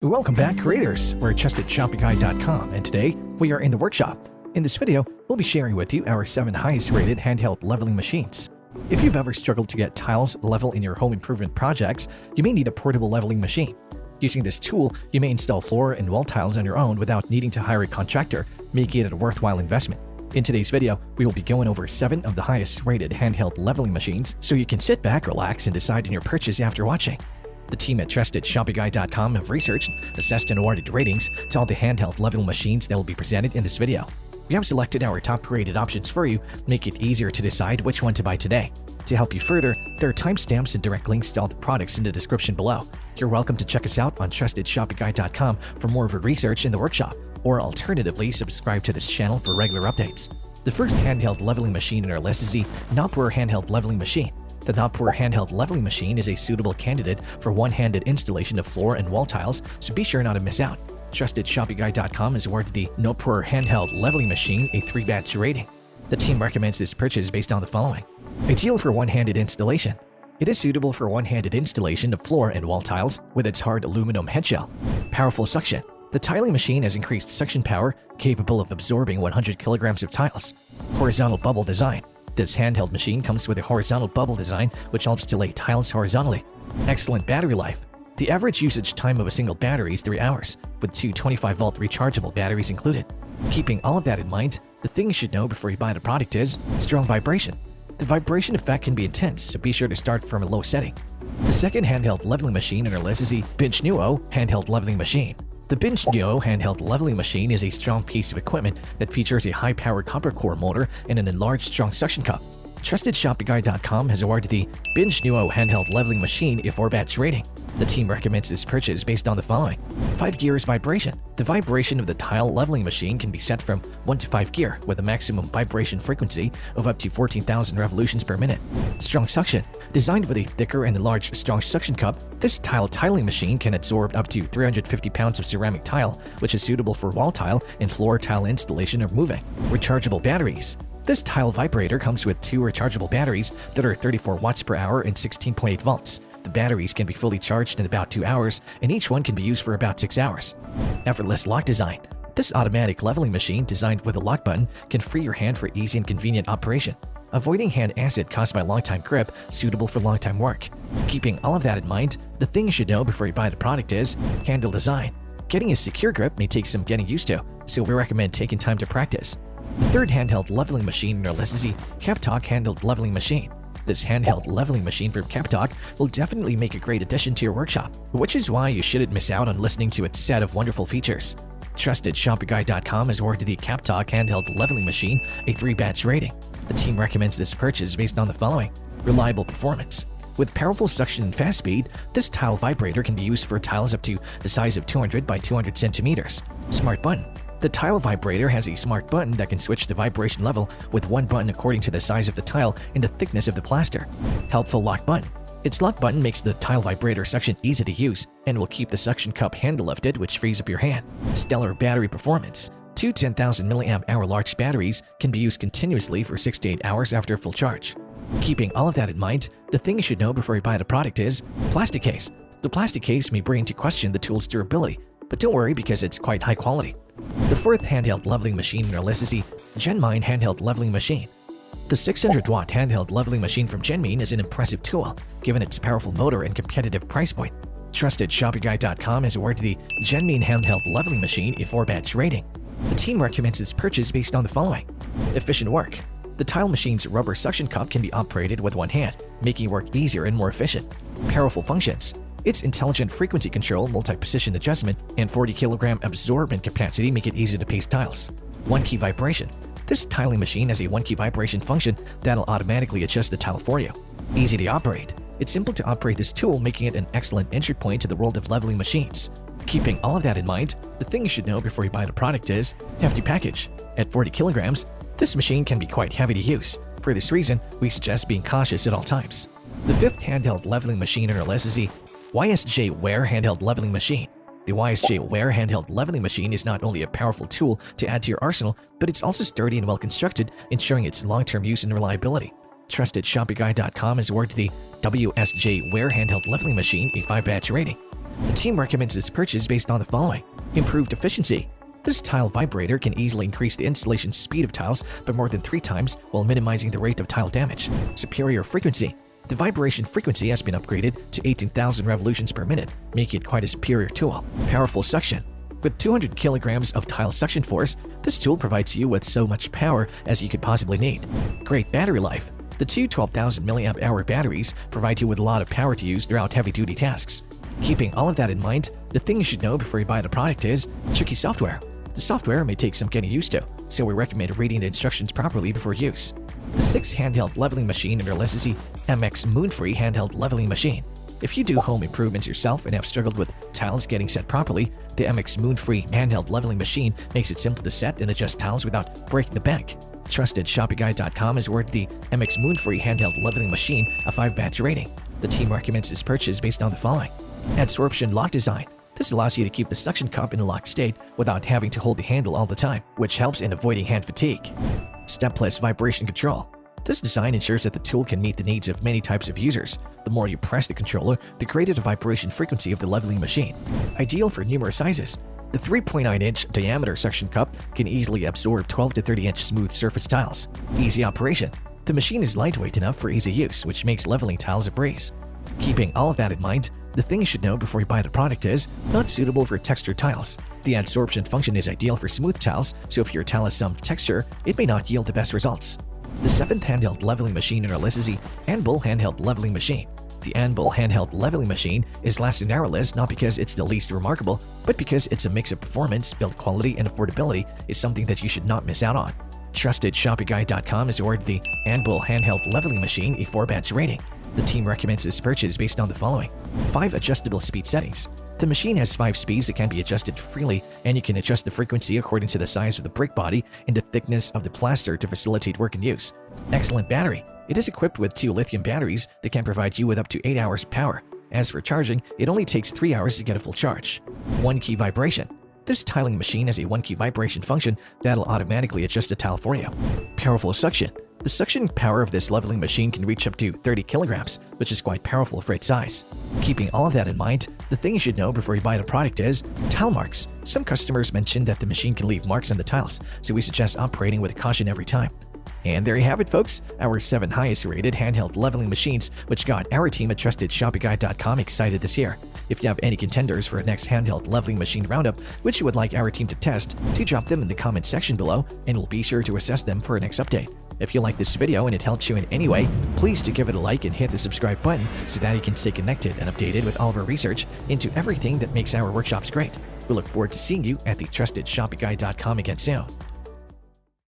Welcome back, creators. We're trustedshopguide.com, and today we are in the workshop. In this video, we'll be sharing with you our 7 highest rated handheld leveling machines. If you've ever struggled to get tiles level in your home improvement projects, you may need a portable leveling machine. Using this tool, you may install floor and wall tiles on your own without needing to hire a contractor, making it a worthwhile investment. In today's video, we will be going over 7 of the highest rated handheld leveling machines so you can sit back, relax, and decide on your purchase after watching. The team at TrustedShoppingGuide.com have researched, assessed, and awarded ratings to all the handheld leveling machines that will be presented in this video. We have selected our top-rated options for you, make it easier to decide which one to buy today. To help you further, there are timestamps and direct links to all the products in the description below. You're welcome to check us out on TrustedShoppingGuide.com for more of our research in the workshop, or alternatively, subscribe to this channel for regular updates. The first handheld leveling machine in our list is the Nopwer Handheld Leveling Machine. The Nopwer Handheld Leveling Machine is a suitable candidate for one-handed installation of floor and wall tiles, so be sure not to miss out. TrustedShoppingGuide.com has awarded the Nopwer Handheld Leveling Machine a 3-batch rating. The team recommends this purchase based on the following. Ideal for one-handed installation. It is suitable for one-handed installation of floor and wall tiles with its hard aluminum headshell. Powerful suction. The tiling machine has increased suction power, capable of absorbing 100 kilograms of tiles. Horizontal bubble design. This handheld machine comes with a horizontal bubble design which helps to lay tiles horizontally. Excellent battery life. The average usage time of a single battery is 3 hours, with 2 25-volt rechargeable batteries included. Keeping all of that in mind, the thing you should know before you buy the product is strong vibration. The vibration effect can be intense, so be sure to start from a low setting. The second handheld leveling machine in our list is the BINGENUO Handheld Leveling Machine. The BINGENUO Handheld Leveling Machine is a strong piece of equipment that features a high-powered copper core motor and an enlarged strong suction cup. TrustedShoppingGuide.com has awarded the BINGENUO Handheld Leveling Machine a 4-batch rating. The team recommends this purchase based on the following. 5 gears vibration. The vibration of the tile leveling machine can be set from 1 to 5 gear with a maximum vibration frequency of up to 14,000 revolutions per minute. Strong suction. Designed with a thicker and enlarged strong suction cup, this tiling machine can absorb up to 350 pounds of ceramic tile, which is suitable for wall tile and floor tile installation or moving. Rechargeable batteries. This tile vibrator comes with 2 rechargeable batteries that are 34 watts per hour and 16.8 volts. The batteries can be fully charged in about 2 hours, and each one can be used for about 6 hours. Effortless lock design. This automatic leveling machine, designed with a lock button, can free your hand for easy and convenient operation, avoiding hand acid caused by long-time grip, suitable for long-time work. Keeping all of that in mind, the thing you should know before you buy the product is handle design. Getting a secure grip may take some getting used to, so we recommend taking time to practice. The third handheld leveling machine in our list is the CAPTOK Handheld Leveling Machine. This handheld leveling machine from CAPTOK will definitely make a great addition to your workshop, which is why you shouldn't miss out on listening to its set of wonderful features. TrustedShoppingGuide.com has awarded the CAPTOK Handheld Leveling Machine a 3-batch rating. The team recommends this purchase based on the following. Reliable performance. With powerful suction and fast speed, this tile vibrator can be used for tiles up to the size of 200 by 200 centimeters. Smart button. The tile vibrator has a smart button that can switch the vibration level with one button according to the size of the tile and the thickness of the plaster. Helpful lock button. Its lock button makes the tile vibrator suction easy to use and will keep the suction cup handle lifted, which frees up your hand. Stellar battery performance. 2 10,000 mAh large batteries can be used continuously for 6 to 8 hours after full charge. Keeping all of that in mind, the thing you should know before you buy the product is plastic case. The plastic case may bring into question the tool's durability, but don't worry because it's quite high quality. The fourth handheld leveling machine in our list is the genmine Handheld Leveling Machine. The 600-watt handheld leveling machine from genmine is an impressive tool, given its powerful motor and competitive price point. TrustedShoppingGuide.com has awarded the genmine Handheld Leveling Machine a 4-batch rating. The team recommends its purchase based on the following. Efficient work. The tile machine's rubber suction cup can be operated with one hand, making work easier and more efficient. Powerful functions. Its intelligent frequency control, multi-position adjustment, and 40-kilogram absorbent capacity make it easy to paste tiles. One-key vibration. This tiling machine has a one-key vibration function that'll automatically adjust the tile for you. Easy to operate. It's simple to operate this tool, making it an excellent entry point to the world of leveling machines. Keeping all of that in mind, the thing you should know before you buy the product is hefty package. At 40 kilograms, this machine can be quite heavy to use. For this reason, we suggest being cautious at all times. The fifth handheld leveling machine in our list is the YSJWAER Handheld Leveling Machine. The YSJWAER Handheld Leveling Machine is not only a powerful tool to add to your arsenal, but it's also sturdy and well constructed, ensuring its long-term use and reliability. TrustedShoppingGuide.com has awarded the YSJWAER Handheld Leveling Machine a 5-batch rating. The team recommends its purchase based on the following: improved efficiency. This tile vibrator can easily increase the installation speed of tiles by more than 3 times while minimizing the rate of tile damage. Superior frequency. The vibration frequency has been upgraded to 18,000 revolutions per minute, making it quite a superior tool. Powerful suction. With 200 kilograms of tile suction force, this tool provides you with so much power as you could possibly need. Great battery life. The two 12,000 mAh batteries provide you with a lot of power to use throughout heavy-duty tasks. Keeping all of that in mind, the thing you should know before you buy the product is tricky software. The software may take some getting used to, so we recommend reading the instructions properly before use. The 6th handheld leveling machine in our list is the Mxmoonfree handheld leveling machine. If you do home improvements yourself and have struggled with tiles getting set properly, the Mxmoonfree handheld leveling machine makes it simple to set and adjust tiles without breaking the bank. Trusted ShopPyGuide.com has awarded the Mxmoonfree handheld leveling machine a 5-badge rating. The team recommends this purchase based on the following: adsorption lock design. This allows you to keep the suction cup in a locked state without having to hold the handle all the time, which helps in avoiding hand fatigue. Stepless vibration control. This design ensures that the tool can meet the needs of many types of users. The more you press the controller, the greater the vibration frequency of the leveling machine. Ideal for numerous sizes. The 3.9-inch diameter suction cup can easily absorb 12 to 30-inch smooth surface tiles. Easy operation. The machine is lightweight enough for easy use, which makes leveling tiles a breeze. Keeping all of that in mind, the thing you should know before you buy the product is not suitable for textured tiles. The adsorption function is ideal for smooth tiles, so if your tile has some texture, it may not yield the best results. The 7th handheld leveling machine in our list is the ANBULL handheld leveling machine. The ANBULL handheld leveling machine is last in our list not because it's the least remarkable, but because it's a mix of performance, build quality, and affordability is something that you should not miss out on. Trusted ShopPyGuide.com has awarded the ANBULL handheld leveling machine a 4-badge rating. The team recommends this purchase based on the following: 5 adjustable speed settings. The machine has 5 speeds that can be adjusted freely, and you can adjust the frequency according to the size of the brick body and the thickness of the plaster to facilitate work and use. Excellent battery. It is equipped with 2 lithium batteries that can provide you with up to 8 hours of power. As for charging, it only takes 3 hours to get a full charge. 1-key vibration. This tiling machine has a 1-key vibration function that'll automatically adjust a tile for you. Powerful suction. The suction power of this leveling machine can reach up to 30 kilograms, which is quite powerful for its size. Keeping all of that in mind, the thing you should know before you buy the product is tile marks. Some customers mentioned that the machine can leave marks on the tiles, so we suggest operating with caution every time. And there you have it, folks, our 7 highest rated handheld leveling machines, which got our team at TrustedShopPyGuide.com excited this year. If you have any contenders for a next handheld leveling machine roundup which you would like our team to test, do drop them in the comment section below and we'll be sure to assess them for a next update. If you like this video and it helped you in any way, please do give it a like and hit the subscribe button so that you can stay connected and updated with all of our research into everything that makes our workshops great. We look forward to seeing you at the TrustedShopPyGuide.com again soon.